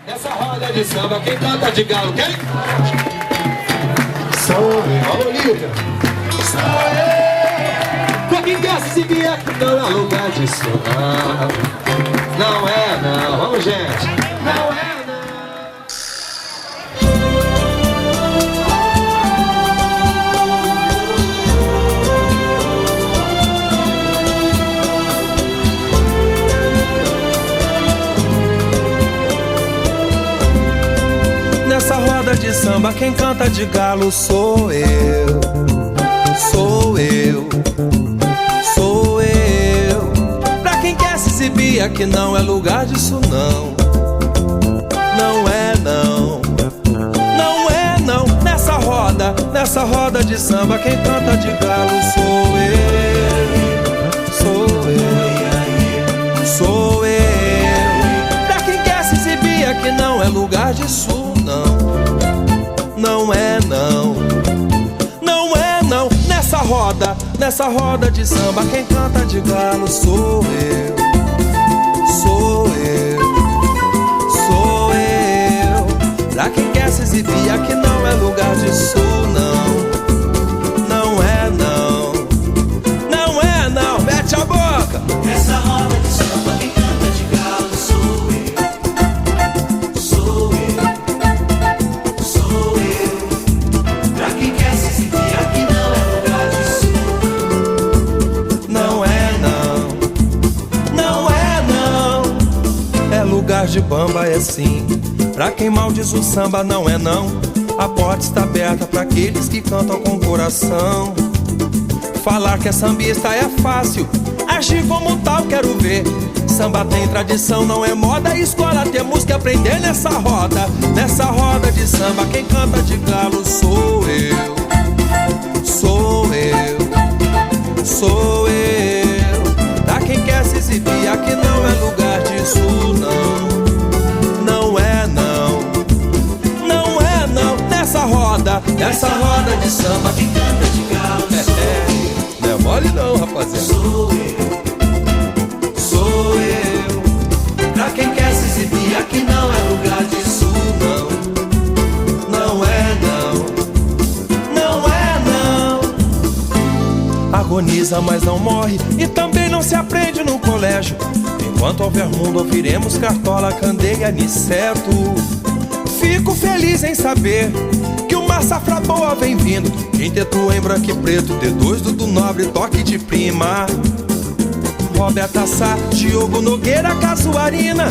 Nessa roda de samba, quem canta de galo, quem? Sou eu, alô Lívia. Sou eu. Pra quem quer se vir aqui não é lugar disso não. Não é não, vamos gente. Não é não. Nessa roda de samba quem canta de galo sou eu. Sou eu. Sou eu. Pra quem quer se exibir aqui não é lugar disso não. Não é não. Não é não. Nessa roda de samba quem canta de galo sou eu. Sou eu. Sou eu. Pra quem quer se exibir aqui não é lugar disso não. Não é não. Não é não. Nessa roda de samba quem canta de galo sou eu. Sou eu. Sou eu. Pra quem quer se exibir aqui não é lugar disso não. Não é não. Não é não. Mete a boca. Nessa roda de samba quem canta de galo sou eu. Sou eu. Sou eu. Pra quem quer se exibir aqui não é lugar disso. Não é não. Não é não. É lugar de bamba é sim. Pra quem maldiz o samba não é não. A porta está aberta pra aqueles que cantam com o coração. Falar que é sambista é fácil, agir como tal quero ver. Samba tem tradição, não é moda, escola temos que aprender nessa roda. Nessa roda de samba quem canta de galo sou eu. Sou eu. Sou eu. Pra quem quer se exibir aqui não é lugar disso não. Não é não. Não é não. Nessa roda de samba Quem canta de galo sou eu. não é mole não, rapaziada. Sou eu. Sou eu. Pra quem quer se exibir aqui não é lugar disso não. Não é não. Não é não. Agoniza, mas não morre e também não se aprende no colégio. Enquanto houver mundo ouviremos Cartola, Candeia, Aniceto. Fico feliz em saber que uma safra boa vem vindo. Quinteto em branco e preto, D2 do Nobre, toque de prima. Roberta Sá, Diogo Nogueira, Casuarina,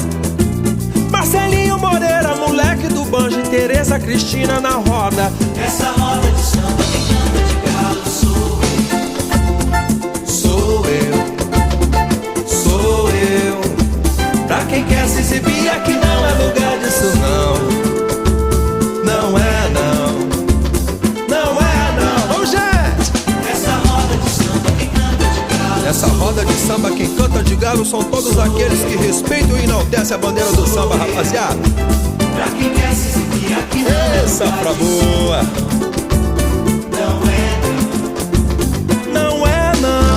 Marcelinho Moreira, moleque do banjo e Tereza Cristina na roda. Essa roda de samba quem canta de galo sou eu. Sou eu. Sou eu. Pra quem quer se exibir aqui não é lugar disso não. Não é não. Não é não. Vamos gente! Essa roda de samba quem canta de galo. Nessa roda de samba quem canta de galo são todos aqueles que respeitam e enaltecem a bandeira do samba, rapaziada. Pra quem quer se exibir aqui não é Essa lugar pra disso. boa. Não é não. Não é não.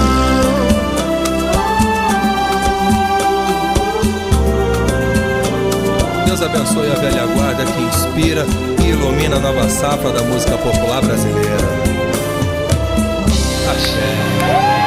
Deus abençoe a velha guarda que inspira e ilumina a nova safra da música popular brasileira. Axé.